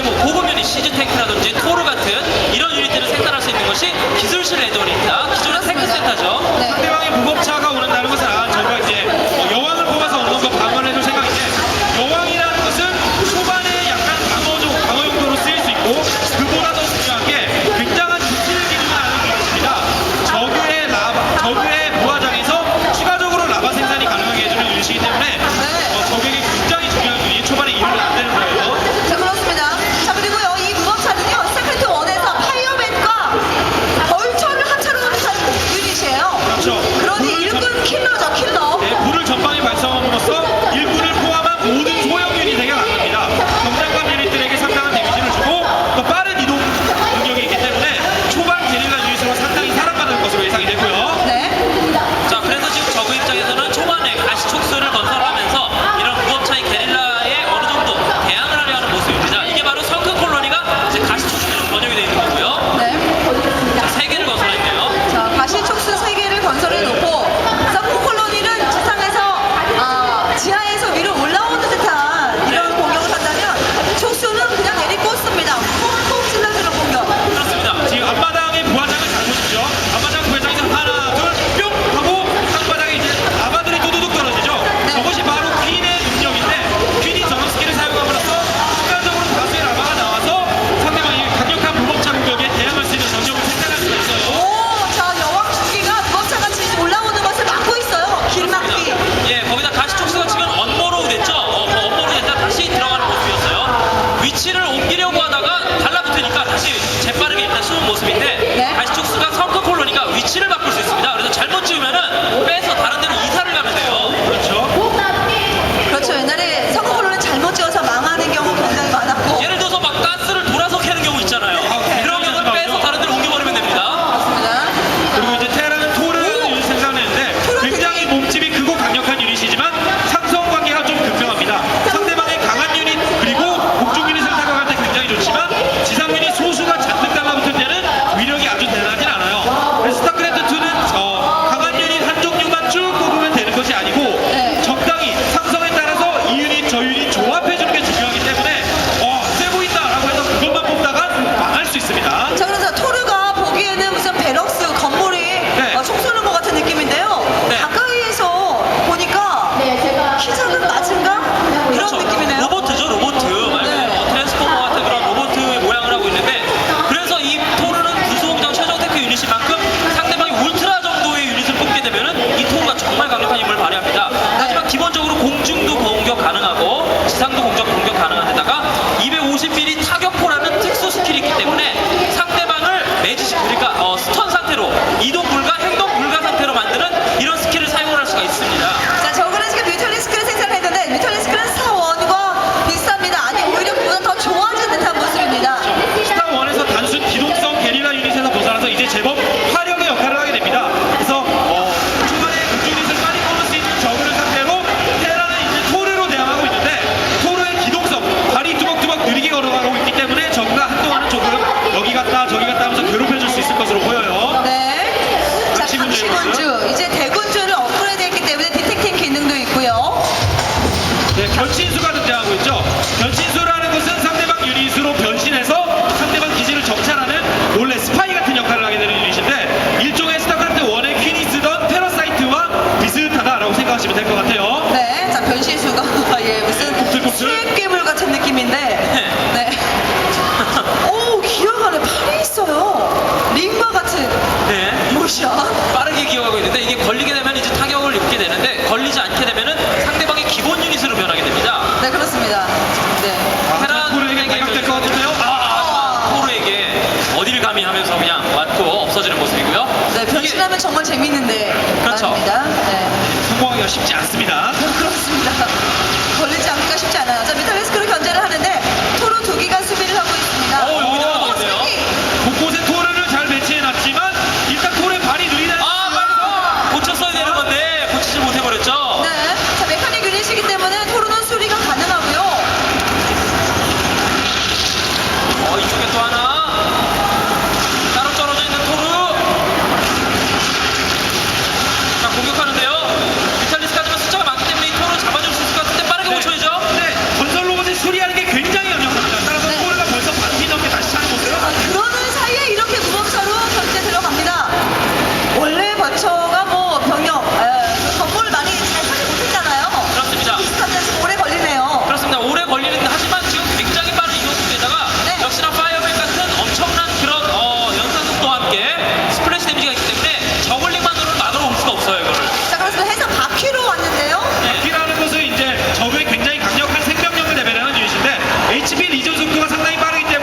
이제 뭐 고급 유닛 시즈 탱크라든지 토르 같은 이런 유닛들을 생산할 수 있는 것이 기술실 레전입니다. 기존의 탱크센터죠. 네. 상대방의 무법차가 오는다는 것은 저희가 이제 여왕을 뽑아서 오는 거 방어해줄 생각인데, 여왕이라는 것은 초반에 약간 방어 용도로 쓰일 수 있고, 그보다 더 중요한 게 굉장한 기술 기능을 하는 유닛입니다. 적의 부하장에서 추가적으로 라바 생산이 가능하게 해주는 유닛이기 때문에 적에게 굉장히 중요한 유닛, 초반에 이용을 안 되는 거예요. 자, 그렇습니다. 자, 그리고요, 이 무법차는요, 스타크래프트 1에서 파이어맨과 벌처를 합체로 하는 유닛이에요. 그렇죠. 그러니 일꾼 킬러죠, 킬러. 네, 불을 전방에 발사함으로써 일꾼을 포함한 모든 소형 유닛에게 강합니다. 경장관 유닛들에게 상당한 데미지를 주고 또 빠른 이동 능력이 있기 때문에 초반 게릴라 유닛으로 상당히 사랑받을 것으로 예상이 되고요. 네. 자, 그래서 지금 저그 입장에서는 초반에 가시촉수를 건설하면서 이런 무법차인 게릴라에 어느 정도 대항을 하려 하는 모습입니다. 이게 바로 성큰 콜로니가 이제 가시촉수로 번역이 되어 있는 거고요. 네. 자, 3개를 건설했네요. 자, 가시촉수 3개를 건설해 놓고, 서프 콜로니는 지하에서 위로 올라오는 듯한 이런 공격을 한다면, 촉수는 그냥 내리꽂습니다. 콕콕 찔러주는 공격. 그렇습니다. 지금 앞마당의 부하장을 잘 보십시오. 앞마당 부하장에서 하나, 둘, 뿅 하고 상바닥에 이제 라바들이 두두둑 떨어지죠. 네. 저것이 바로 퀸의 능력인데, 퀸이 저런 스킬을 사용함으로써 순간적으로 다수의 라바가 나와서 상대방이 강력한 무법차 공격에 대항할 수 있는 전력을 생산할 수가 있어요. 오, 자, 여왕 중기가 무법차가 지금 올라오는 것을 막고 있어요. 길막기. 예, 거기다 가시촉수가 지금 언버로우 됐죠? 언버로우 됐다 다시 들어가는 모습이었어요. 위치를 옮기려고 하다가 달라붙으니까 다시 재빠르게 일단 쏘는 모습인데, 네. 가시촉수가 성큰 콜로니가 위치를 바꿀 수 있습니다. 그래서 잘못 지으면은 빼서 다른 데로 이사를 가면 돼요. 그렇죠. 그렇죠. 옛날에 서브 콜로니 잘못 지어서 망하는 경우 굉장히 많았고. 예를 들어서 막 가스를 돌아서 캐는 경우 있잖아요. 그런 경우는 빼서 다른 데로 옮겨버리면 됩니다. 그렇습니다. 그리고 이제 테라는 토르라는 유닛 생산했는데 굉장히 몸집이 크고 강력한 유닛이지만 상성 관계가 좀 극명합니다. 상대방의 강한 유닛 그리고 공중 유닛을 타격할 때 굉장히 좋지만 지상 유닛 소수가 잔뜩 달라붙을 때는 위력이 아주 대단하진 않아요. 그래서 스타크래프트2는 강한 유닛 한 종류만 쭉 뽑으면 되는 것이 아니고 네. 적당히 상성에 따라서 이 유닛 저 유닛 조합해주는 게 중요하기 때문에 세 보인다라고 해서 그것만 뽑다가 망할 수 있습니다. 자, 그래서 토르가 보기에는 무슨 베럭스 건물이 총 쏘는 것 같은 느낌인데요. 네. 가까이에서 보니까 키 작은 맞은가? 이런 느낌이네요. 로보트죠, 로보트. 말 네. 그대로 트랜스포머 같은 그런 로보트의 모양을 하고 있는데, 그래서 이 토르는 구수공장 최종 테크 유닛인 만큼 상대방이 울트라 정도의 유닛을 뽑게 되면은 이 토르가 정말 강력한 힘을 발휘합니다. 하지만 기본적으로 공중도 공격 가능하고 지상도 공격 가능한 데다가 250mm 타격포라는 특수 스킬이 있기 때문에 상대방을 매지시, 그러니까 스턴 상태로 이동 불가, 행동 불가 상태로 만드는 이런 스킬을 사용할 수가 있습니다. 자, 저거는 지금 뮤탈리스크를 생산했는데 뮤탈리스크는 스타1과 비슷합니다. 아니, 오히려 그보다 더 좋아진 듯한 모습입니다. 스타1에서 단순 기동성 게릴라 유닛에서 벗어나서 이제 제법 화력의 역할을 하게 됩니다. 그래서 초반에 공중 유닛을 빨리 뽑을 수 있는 적을 상대로 테라는 이제 토르로 대항하고 있는데, 토르의 기동성, 발이 뚜벅뚜벅 느리게 걸어가고 있기 때문에 적과 한동안은 조금 여기 갔다 저기 갔다 하면서 괴롭혀줄 수 있을 것으로 보여요. 네. 자, 감시군주. 이제 대군주를 업그레이드했기 때문에 디텍팅 기능도 있고요. 네, 변신수가 등장하고 있죠. 변신수라는 것은 상대방 유닛으로 변신해서 상대방 기지를 정찰하는 원래 스파이 같은 역할을 하게 되는 유닛인데, 일종의 스타크래프트 1의 퀸이 쓰던 패러사이트와 비슷하다라고 생각하시면 될 것 같아요. 네. 자, 변신수가 무슨 곱슬곱슬. 수액괴물 같은 느낌인데. 네. 오, 기어가네. 팔이 있어요. 링마 같은 네. 모션. 빠르게 기어가고 있는데, 이게 걸리게 되면 이제 타격을 입게 되는데, 걸리지 않게 되면은 상대방의 기본 유닛으로 변하게 됩니다. 네, 그렇습니다. 네. 토르에게 가격될 것 같은데요. 토르에게 어디를 감히 하면서 그냥 맞고 없어지는 모습이고요. 네, 변신하면 정말 재밌는데. 그렇죠. 말입니다. 네. 성공하기가 쉽지 않습니다. 그렇습니다. 걸리지 않기가 쉽지 않아요. 자, 뮤탈리스크로 견제를 하는데